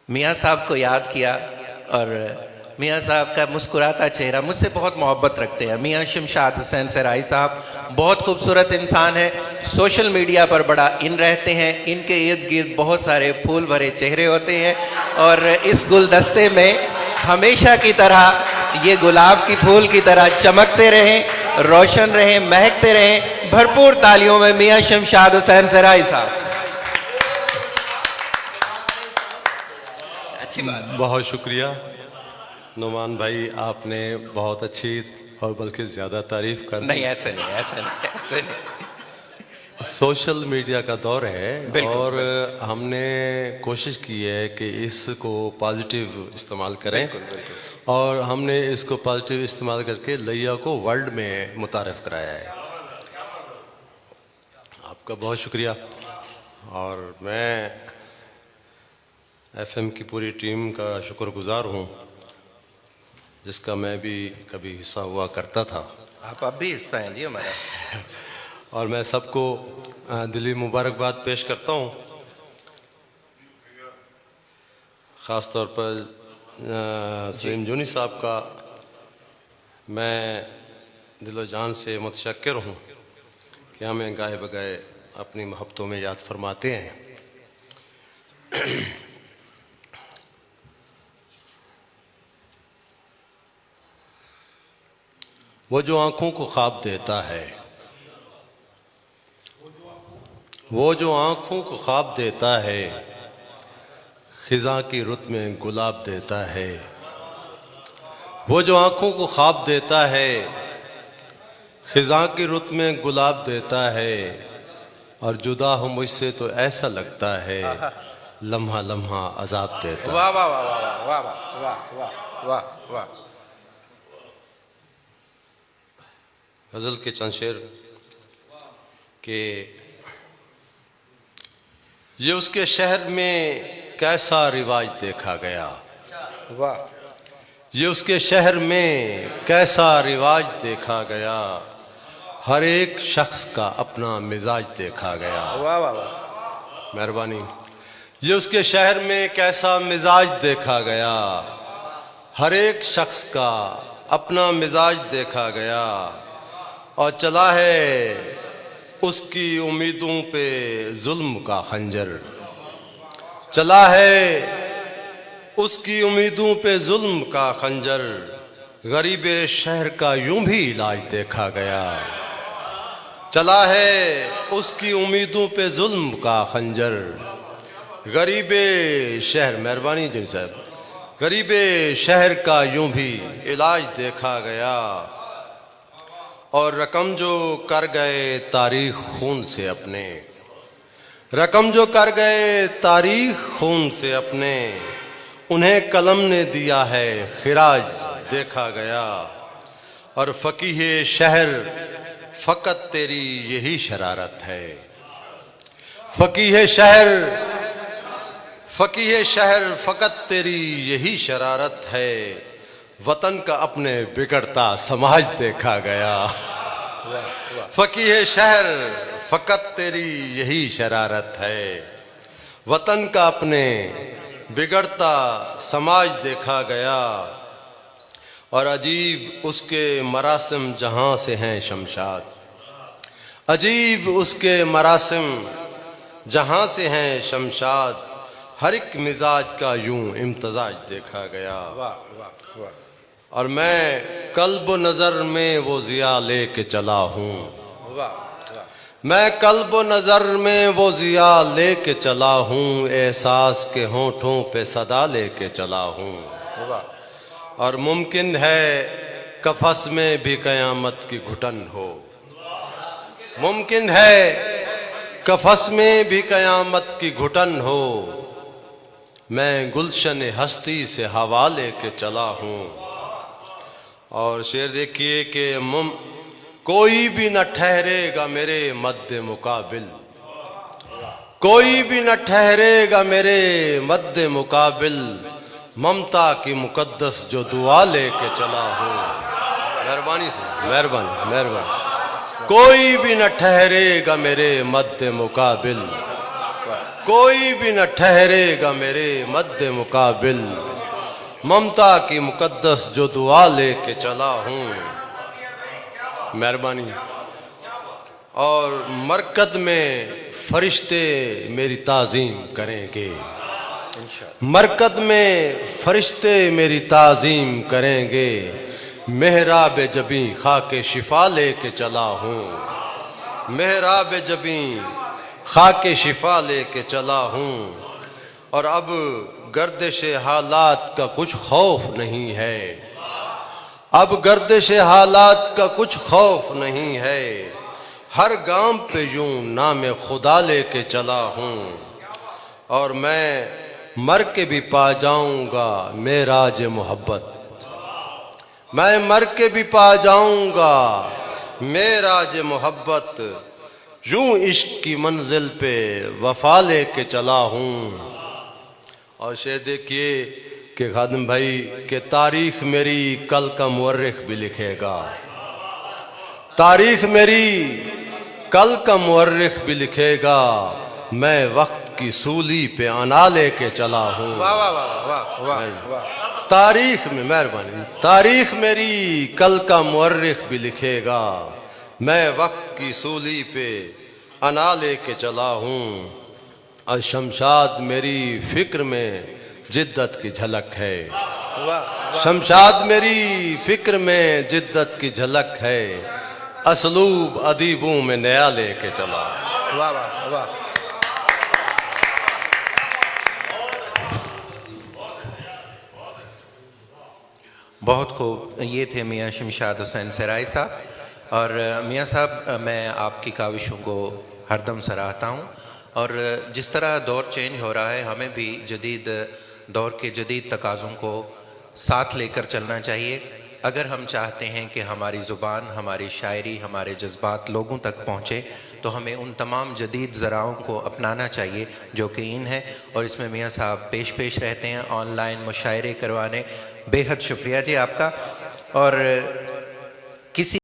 मियाँ साहब को याद किया और मियाँ साहब का मुस्कुराता चेहरा मुझसे बहुत मोहब्बत रखते हैं। मियाँ शमशाद हुसैन सराई साहब बहुत खूबसूरत इंसान है, सोशल मीडिया पर बड़ा इन रहते हैं, इनके इर्द गिर्द बहुत सारे फूल भरे चेहरे होते हैं और इस गुलदस्ते में हमेशा की तरह ये गुलाब की फूल की तरह चमकते रहें, रोशन रहें, महकते रहें। भरपूर तालियों में मियाँ शमशाद हुसैन सराई साहब। अच्छी बात। बहुत शुक्रिया नुमान भाई, आपने बहुत अच्छी और बल्कि ज़्यादा तारीफ कर दी। नहीं ऐसे नहीं, ऐसे नहीं, ऐसे नहीं। सोशल मीडिया का दौर है बिल्कुल, और बिल्कुल। हमने कोशिश की है कि इसको पॉजिटिव इस्तेमाल करें। बिल्कुल, बिल्कुल। और हमने इसको पॉजिटिव इस्तेमाल करके लैया को वर्ल्ड में मुतारफ़ कराया है। आपका बहुत शुक्रिया। और मैं एफएम की पूरी टीम का शुक्रगुजार हूँ, जिसका मैं भी कभी हिस्सा हुआ करता था। आप अब भी हिस्सा हैं जी हमारा। और मैं सबको दिली मुबारकबाद पेश करता हूँ, ख़ास तौर पर सलीम जूनी साहब का मैं दिलो जान से मुतशक्किर हूँ कि हमें गाए बगाए अपनी मोहब्बतों में याद फरमाते हैं। वो जो आँखों को ख्वाब देता है, वो जो आँखों को ख्वाब देता है, खिज़ां की रुत में गुलाब देता है। वो जो आँखों को ख्वाब देता है, खिज़ां की रुत में गुलाब देता है। और जुदा हो मुझसे तो ऐसा लगता है, लम्हा लम्हा अजाब देता है। वाह वाह वाह वाह वाह वाह वाह वाह वाह वाह। गज़ल के चंद शेर कि ये उसके शहर में कैसा रिवाज देखा गया, वाह। ये उसके शहर में कैसा रिवाज देखा गया, हर एक शख्स का अपना मिजाज देखा गया। वाह वाह वाह। मेहरबानी। ये उसके शहर में कैसा मिजाज देखा गया, हर एक शख्स का अपना मिजाज देखा गया। और चला है उसकी उम्मीदों पे जुल्म का खंजर, चला है उसकी उम्मीदों पे जुल्म का खंजर। गरीबे शहर का यूं भी इलाज देखा गया, चला है उसकी उम्मीदों पे जुल्म का खंजर। गरीबे शहर, मेहरबानी जी साहब, गरीबे शहर का यूं भी इलाज देखा गया। और रकम जो कर गए तारीख खून से अपने, रकम जो कर गए तारीख खून से अपने, उन्हें कलम ने दिया है खिराज देखा गया। और फ़कीह शहर फ़कत तेरी यही शरारत है, फ़कीह शहर, फ़कीह शहर फ़कत तेरी यही शरारत है। वतन का अपने बिगड़ता समाज देखा गया। फ़कीह शहर फ़कत तेरी यही शरारत है, वतन का अपने बिगड़ता समाज देखा गया। और अजीब उसके मरासिम जहाँ से हैं शमशाद, अजीब उसके मरासिम जहाँ से हैं शमशाद। हर एक मिजाज का यूं इम्तजाज देखा गया। वाह वाह वाह। और मैं कल्ब नज़र में वो ज़िया लेके चला हूँ, वाह वाह। मैं कल्ब नज़र में वो ज़िया लेके चला हूँ। एहसास के होठों पे सदा लेके चला हूँ। वाह। और मुमकिन है कफस में भी क़यामत की घुटन हो, मुमकिन है कफस में भी क़यामत की घुटन हो। मैं गुलशन हस्ती से हवा लेके चला हूँ। और शेर देखिए कि कोई भी न ठहरेगा मेरे मद्दे मुकाबिल, कोई भी न ठहरेगा मेरे मद्दे मुकाबिल। ममता की मुकद्दस जो दुआ लेके चला हूँ। मेहरबानी से, मेहरबानी मेहरबानी। कोई भी न ठहरेगा मेरे मद्दे मुकाबिल, कोई भी न ठहरेगा मेरे मद्दे मुकाबिल, ममता की मुकद्दस जो दुआ लेके चला हूँ। मेहरबानी। और मरकद में फरिश्ते मेरी ताज़ीम करेंगे, मरकद में फरिश्ते मेरी ताज़ीम करेंगे, मेहराब जबी खाके शिफा लेके चला हूँ, मेहराब जबी खाके शिफा लेके चला हूँ। और अब गर्दिश हालात का कुछ खौफ नहीं है, अब गर्दिश हालात का कुछ खौफ नहीं है, हर गांव पे यूं नाम खुदा लेके चला हूँ। और मैं मर के भी पा जाऊंगा मेराज मोहब्बत, मैं मर के भी पा जाऊंगा मेराज मोहब्बत, यूं इश्क की मंजिल पे वफा लेके चला हूँ। और शेर देखिए कि खादिम भाई के तारीख मेरी कल का मुअर्रिख भी लिखेगा, तारीख मेरी कल का मुअर्रिख भी लिखेगा, मैं वक्त की सूली पे अना लेके चला हूँ। वाह वाह वाह वाह वाह वाह। तारीख में मेहरबानी, तारीख मेरी कल का मुअर्रिख भी लिखेगा, मैं वक्त की सूली पे अना लेके चला हूँ। और शमशाद मेरी फिक्र में जिद्दत की झलक है, शमशाद मेरी फिक्र में जिद्दत की झलक है, असलूब अदीबों में नया लेके चला। वाह वाह वाह। बहुत खूब। ये थे मियाँ शमशाद हुसैन सराय साहब। और मियाँ साहब, मैं आपकी काविशों को हरदम सराहता हूँ, और जिस तरह दौर चेंज हो रहा है, हमें भी जदीद दौर के जदीद तकाज़ों को साथ लेकर चलना चाहिए। अगर हम चाहते हैं कि हमारी ज़ुबान, हमारी शायरी, हमारे जज्बात लोगों तक पहुँचे, तो हमें उन तमाम जदीद ज़राओं को अपनाना चाहिए जो कि इन है। और इसमें मियाँ साहब पेश रहते हैं ऑनलाइन मुशायरे करवाने। बेहद शुक्रिया जी आपका। और किसी